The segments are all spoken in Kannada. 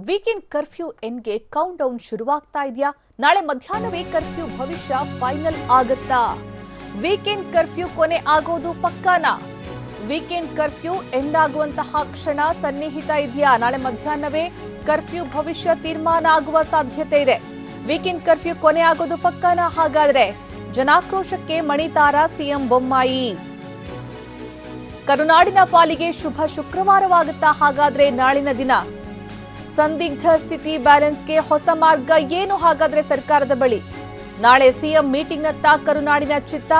ವೀಕೆಂಡ್ ಕರ್ಫ್ಯೂ ಎಂಡ್ಗೆ ಕೌಂಟ್ ಡೌನ್ ಶುರುವಾಗ್ತಾ ಇದೆಯಾ? ನಾಳೆ ಮಧ್ಯಾಹ್ನವೇ ಕರ್ಫ್ಯೂ ಭವಿಷ್ಯ ಫೈನಲ್ ಆಗುತ್ತಾ? ವೀಕೆಂಡ್ ಕರ್ಫ್ಯೂ ಕೊನೆ ಆಗೋದು ಪಕ್ಕಾನಾ? ವೀಕೆಂಡ್ ಕರ್ಫ್ಯೂ ಎಂಡ್ ಆಗುವಂತಹ ಕ್ಷಣ ಸನ್ನಿಹಿತ ಇದೆಯಾ? ನಾಳೆ ಮಧ್ಯಾಹ್ನವೇ ಕರ್ಫ್ಯೂ ಭವಿಷ್ಯ ತೀರ್ಮಾನ ಆಗುವ ಸಾಧ್ಯತೆ ಇದೆ. ವೀಕೆಂಡ್ ಕರ್ಫ್ಯೂ ಕೊನೆ ಆಗೋದು ಪಕ್ಕಾನಾ? ಹಾಗಾದ್ರೆ ಜನಾಕ್ರೋಶಕ್ಕೆ ಮಣಿತಾರ ಸಿಎಂ ಬೊಮ್ಮಾಯಿ. ಕರುನಾಡಿನ ಪಾಲಿಗೆ ಶುಭ ಶುಕ್ರವಾರವಾಗುತ್ತಾ ಹಾಗಾದ್ರೆ ನಾಳಿನ ದಿನ? ಸಂದಿಗ್ಧ ಸ್ಥಿತಿ ಬ್ಯಾಲೆನ್ಸ್ಗೆ ಹೊಸ ಮಾರ್ಗ ಏನು ಹಾಗಾದ್ರೆ ಸರ್ಕಾರದ ಬಳಿ? ನಾಳೆ ಸಿಎಂ ಮೀಟಿಂಗ್ನತ್ತ ಕರುನಾಡಿನ ಚಿತ್ತ.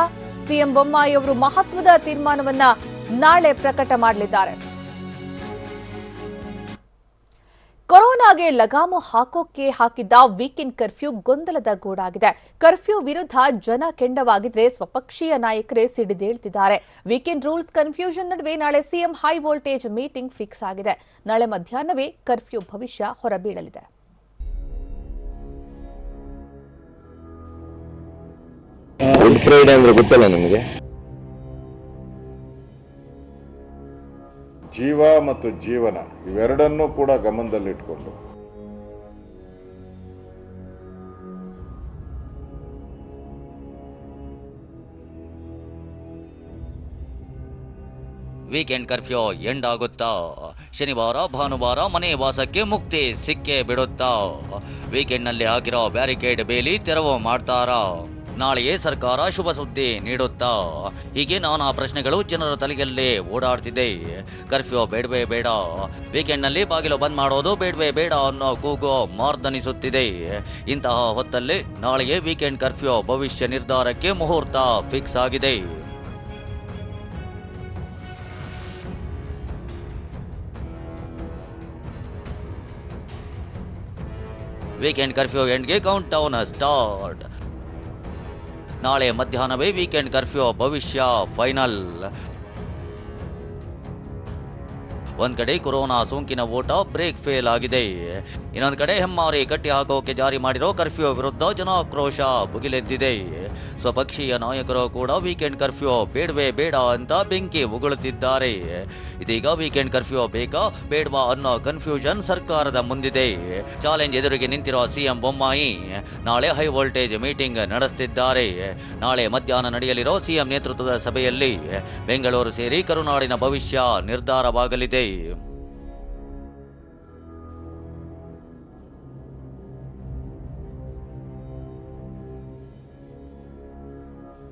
ಸಿಎಂ ಬೊಮ್ಮಾಯಿ ಅವರು ಮಹತ್ವದ ತೀರ್ಮಾನವನ್ನ ನಾಳೆ ಪ್ರಕಟ ಮಾಡಲಿದ್ದಾರೆ. ಕೊರೋನಾಗೆ ಲಗಾಮು ಹಾಕೋಕೆ ಹಾಕಿದ್ದ ವೀಕೆಂಡ್ ಕರ್ಫ್ಯೂ ಗೊಂದಲದ ಗೂಡಾಗಿದೆ. ಕರ್ಫ್ಯೂ ವಿರುದ್ಧ ಜನ ಕೆಂಡವಾಗಿದ್ರೆ ಸ್ವಪಕ್ಷೀಯ ನಾಯಕರೇ ಸಿಡಿದೇಳ್ತಿದ್ದಾರೆ. ವೀಕೆಂಡ್ ರೂಲ್ಸ್ ಕನ್ಫ್ಯೂಷನ್ ನಡುವೆ ನಾಳೆ CM high voltage meeting fix ಆಗಿದೆ. ನಾಳೆ ಮಧ್ಯಾಹ್ನವೇ ಕರ್ಫ್ಯೂ ಭವಿಷ್ಯ ಹೊರಬೀಳಲಿದೆ. ಗುಡ್ ಫ್ರೈಡೆ ಅಂದ್ರೆ ಗೊತ್ತಲ್ಲ ನಿಮಗೆ? ಜೀವ ಮತ್ತು ಜೀವನ ಇವೆರಡನ್ನೂ ಕೂಡ ಗಮನದಲ್ಲಿಟ್ಕೊಂಡು ವೀಕೆಂಡ್ ಕರ್ಫ್ಯೂ ಎಂಡ್ ಆಗುತ್ತಾ? ಶನಿವಾರ ಭಾನುವಾರ ಮನೆ ವಾಸಕ್ಕೆ ಮುಕ್ತಿ ಸಿಕ್ಕೇ ಬಿಡುತ್ತಾ? ವೀಕೆಂಡ್ನಲ್ಲಿ ಹಾಕಿರೋ ಬ್ಯಾರಿಕೇಡ್ ಬೇಲಿ ತೆರವು ಮಾಡ್ತಾರಾ? ನಾಳೆಯೇ ಸರ್ಕಾರ ಶುಭ ಸುದ್ದಿ ನೀಡುತ್ತಾ? ಹೀಗೆ ನಾನಾ ಪ್ರಶ್ನೆಗಳು ಜನರ ತಲೆಯಲ್ಲೇ ಓಡಾಡ್ತಿದೆ. ಕರ್ಫ್ಯೂ ಬೇಡವೇ ಬೇಡ, ವೀಕೆಂಡ್ನಲ್ಲಿ ಬಾಗಿಲು ಬಂದ್ ಮಾಡೋದು ಬೇಡವೇ ಬೇಡ ಅನ್ನೋ ಕೂಗು ಮಾರ್ದನಿಸುತ್ತಿದೆ. ಇಂತಹ ಹೊತ್ತಲ್ಲಿ ನಾಳೆಯೇ ವೀಕೆಂಡ್ ಕರ್ಫ್ಯೂ ಭವಿಷ್ಯ ನಿರ್ಧಾರಕ್ಕೆ ಮುಹೂರ್ತ ಫಿಕ್ಸ್ ಆಗಿದೆ. ವೀಕೆಂಡ್ ಕರ್ಫ್ಯೂ ಎಂಡ್ಗೆ ಕೌಂಟ್ ಡೌನ್ ಸ್ಟಾರ್ಟ್. ನಾಳೆ ಮಧ್ಯಾಹ್ನವೇ ವೀಕೆಂಡ್ ಕರ್ಫ್ಯೂ ಭವಿಷ್ಯ ಫೈನಲ್. ಒಂದ್ ಕಡೆ ಕೊರೋನಾ ಸೋಂಕಿನ ಓಟ ಬ್ರೇಕ್ ಫೇಲ್ ಆಗಿದೆ. ಇನ್ನೊಂದು ಕಡೆ ಹೆಮ್ಮಾರಿ ಕಟ್ಟಿ ಹಾಕೋಕೆ ಜಾರಿ ಮಾಡಿರೋ ಕರ್ಫ್ಯೂ ವಿರುದ್ಧ ಜನಾಕ್ರೋಶ ಭುಗಿಲೆದ್ದಿದೆ. ಸ್ವಪಕ್ಷೀಯ ನಾಯಕರು ಕೂಡ ವೀಕೆಂಡ್ ಕರ್ಫ್ಯೂ ಬೇಡವೇ ಬೇಡ ಅಂತ ಬೆಂಕಿ ಉಗುಳುತ್ತಿದ್ದಾರೆ. ಇದೀಗ ವೀಕೆಂಡ್ ಕರ್ಫ್ಯೂ ಬೇಕಾ ಬೇಡವಾ ಅನ್ನೋ ಕನ್ಫ್ಯೂಷನ್ ಸರ್ಕಾರದ ಮುಂದಿದೆ. ಚಾಲೆಂಜ್ ಎದುರಿಗೆ ನಿಂತಿರೋ ಸಿಎಂ ಬೊಮ್ಮಾಯಿ ನಾಳೆ ಹೈ ವೋಲ್ಟೇಜ್ ಮೀಟಿಂಗ್ ನಡೆಸುತ್ತಿದ್ದಾರೆ. ನಾಳೆ ಮಧ್ಯಾಹ್ನ ನಡೆಯಲಿರೋ ಸಿಎಂ ನೇತೃತ್ವದ ಸಭೆಯಲ್ಲಿ ಬೆಂಗಳೂರು ಸೇರಿ ಕರುನಾಡಿನ ಭವಿಷ್ಯ ನಿರ್ಧಾರವಾಗಲಿದೆ.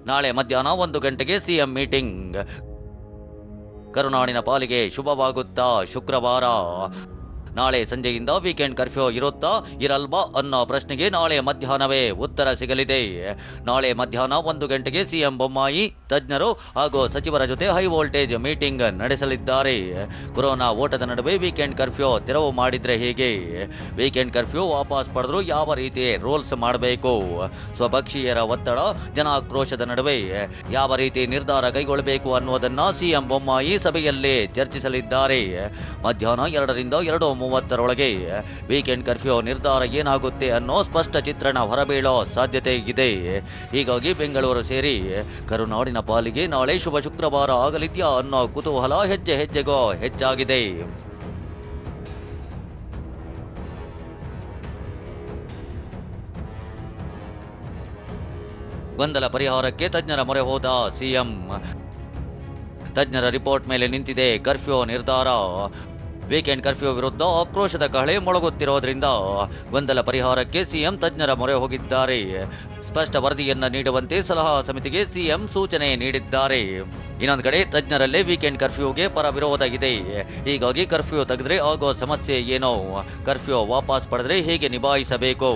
ನಾಳೆ ಮಧ್ಯಾಹ್ನ 1 ಗಂಟೆಗೆ ಸಿಎಂ ಮೀಟಿಂಗ್. ಕರುನಾಡಿನ ಪಾಲಿಗೆ ಶುಭವಾಗುತ್ತಾ ಶುಕ್ರವಾರ? ನಾಳೆ ಸಂಜೆಯಿಂದ ವೀಕೆಂಡ್ ಕರ್ಫ್ಯೂ ಇರುತ್ತಾ ಇರಲ್ವಾ ಅನ್ನೋ ಪ್ರಶ್ನೆಗೆ ನಾಳೆ ಮಧ್ಯಾಹ್ನವೇ ಉತ್ತರ ಸಿಗಲಿದೆ. ನಾಳೆ ಮಧ್ಯಾಹ್ನ 1 ಗಂಟೆಗೆ ಸಿಎಂ ಬೊಮ್ಮಾಯಿ ತಜ್ಞರು ಹಾಗೂ ಸಚಿವರ ಜೊತೆ ಹೈ ವೋಲ್ಟೇಜ್ ಮೀಟಿಂಗ್ ನಡೆಸಲಿದ್ದಾರೆ. ಕೊರೋನಾ ಓಟದ ನಡುವೆ ವೀಕೆಂಡ್ ಕರ್ಫ್ಯೂ ತೆರವು ಮಾಡಿದ್ರೆ ಹೇಗೆ? ವೀಕೆಂಡ್ ಕರ್ಫ್ಯೂ ವಾಪಸ್ ಪಡೆದ್ರು ಯಾವ ರೀತಿ ರೂಲ್ಸ್ ಮಾಡಬೇಕು? ಸ್ವಪಕ್ಷೀಯರ ಒತ್ತಡ, ಜನಾಕ್ರೋಶದ ನಡುವೆ ಯಾವ ರೀತಿ ನಿರ್ಧಾರ ಕೈಗೊಳ್ಳಬೇಕು ಅನ್ನೋದನ್ನ ಸಿಎಂ ಬೊಮ್ಮಾಯಿ ಸಭೆಯಲ್ಲಿ ಚರ್ಚಿಸಲಿದ್ದಾರೆ. ಮಧ್ಯಾಹ್ನ 2ರಿಂದ 2:30 ವೀಕೆಂಡ್ ಕರ್ಫ್ಯೂ ನಿರ್ಧಾರ ಏನಾಗುತ್ತೆ ಅನ್ನೋ ಸ್ಪಷ್ಟ ಚಿತ್ರಣ ಹೊರಬೀಳೋ ಸಾಧ್ಯತೆ ಇದೆ. ಹೀಗಾಗಿ ಬೆಂಗಳೂರು ಸೇರಿ ಕರುನಾಡಿನ ಪಾಲಿಗೆ ನಾಳೆ ಶುಭ ಶುಕ್ರವಾರ ಆಗಲಿದ್ಯಾ ಅನ್ನೋ ಕುತೂಹಲ ಹೆಜ್ಜೆ ಹೆಜ್ಜೆಗೂ ಹೆಚ್ಚಾಗಿದೆ. ಗೊಂದಲ ಪರಿಹಾರಕ್ಕೆ ತಜ್ಞರ ಮೊರೆ ಹೋದ ಸಿಎಂ. ತಜ್ಞರ ರಿಪೋರ್ಟ್ ಮೇಲೆ ನಿಂತಿದೆ ಕರ್ಫ್ಯೂ ನಿರ್ಧಾರ. ವೀಕೆಂಡ್ ಕರ್ಫ್ಯೂ ವಿರುದ್ಧ ಆಕ್ರೋಶದ ಕಹಳೆ ಮೊಳಗುತ್ತಿರೋದ್ರಿಂದ ಗೊಂದಲ ಪರಿಹಾರಕ್ಕೆ ಸಿಎಂ ತಜ್ಞರ ಮೊರೆ ಹೋಗಿದ್ದಾರೆ. ಸ್ಪಷ್ಟ ವರದಿಯನ್ನ ನೀಡುವಂತೆ ಸಲಹಾ ಸಮಿತಿಗೆ ಸಿಎಂ ಸೂಚನೆ ನೀಡಿದ್ದಾರೆ. ಇನ್ನೊಂದು ಕಡೆ ತಜ್ಞರಲ್ಲೇ ವೀಕೆಂಡ್ ಕರ್ಫ್ಯೂಗೆ ಪರ ವಿರೋಧ ಇದೆ. ಹೀಗಾಗಿ ಕರ್ಫ್ಯೂ ತೆಗೆದ್ರೆ ಆಗೋ ಸಮಸ್ಯೆ ಏನೋ, ಕರ್ಫ್ಯೂ ವಾಪಸ್ ಪಡೆದ್ರೆ ಹೇಗೆ ನಿಭಾಯಿಸಬೇಕು,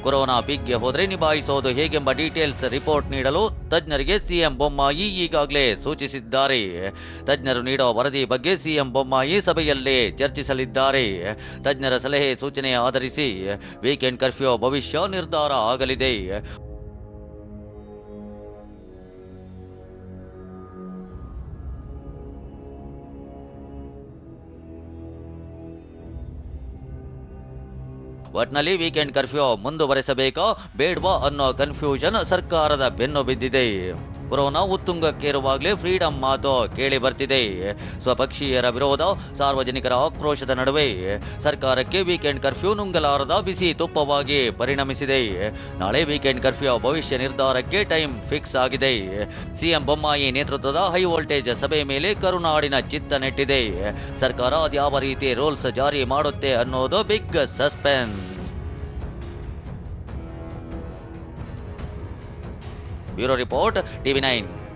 ಕೊರೋನಾ ಪೀಕ್ಗೆ ಹೋದ್ರೆ ನಿಭಾಯಿಸೋದು ಹೇಗೆಂಬ ಡೀಟೇಲ್ಸ್ ರಿಪೋರ್ಟ್ ನೀಡಲು ತಜ್ಞರಿಗೆ ಸಿಎಂ ಬೊಮ್ಮಾಯಿ ಈಗಾಗಲೇ ಸೂಚಿಸಿದ್ದಾರೆ. ತಜ್ಞರು ನೀಡೋ ವರದಿ ಬಗ್ಗೆ ಸಿಎಂ ಬೊಮ್ಮಾಯಿ ಸಭೆಯಲ್ಲೇ ಚರ್ಚಿಸಲಿದ್ದಾರೆ. ತಜ್ಞರ ಸಲಹೆ ಸೂಚನೆ ಆಧರಿಸಿ ವೀಕೆಂಡ್ ಕರ್ಫ್ಯೂ ಭವಿಷ್ಯ ನಿರ್ಧಾರ ಆಗಲಿದೆ. ಒಟ್ನಲ್ಲಿ ವೀಕೆಂಡ್ ಕರ್ಫ್ಯೂ ಮುಂದುವರೆಸಬೇಕಾ ಬೇಡವಾ ಅನ್ನೋ ಕನ್ಫ್ಯೂಷನ್ ಸರ್ಕಾರದ ಬೆನ್ನು ಬಿದ್ದಿದೆ. ಕೊರೋನಾ ಉತ್ತುಂಗಕ್ಕೇರುವಾಗಲೇ ಫ್ರೀಡಂ ಮಾತು ಕೇಳಿ ಬರ್ತಿದೆ. ಸ್ವಪಕ್ಷೀಯರ ವಿರೋಧ, ಸಾರ್ವಜನಿಕರ ಆಕ್ರೋಶದ ನಡುವೆ ಸರ್ಕಾರಕ್ಕೆ ವೀಕೆಂಡ್ ಕರ್ಫ್ಯೂ ನುಂಗಲಾರದ ಬಿಸಿ ತುಪ್ಪವಾಗಿ ಪರಿಣಮಿಸಿದೆ. ನಾಳೆ ವೀಕೆಂಡ್ ಕರ್ಫ್ಯೂ ಭವಿಷ್ಯ ನಿರ್ಧಾರಕ್ಕೆ ಟೈಮ್ ಫಿಕ್ಸ್ ಆಗಿದೆ. ಸಿಎಂ ಬೊಮ್ಮಾಯಿ ನೇತೃತ್ವದ ಹೈ ವೋಲ್ಟೇಜ್ ಸಭೆ ಮೇಲೆ ಕರುನಾಡಿನ ಚಿತ್ತ ನೆಟ್ಟಿದೆ. ಸರ್ಕಾರ ಅದ್ಯಾವ ರೀತಿ ರೂಲ್ಸ್ ಜಾರಿ ಮಾಡುತ್ತೆ ಅನ್ನೋದು big suspense. Bureau report, TV9.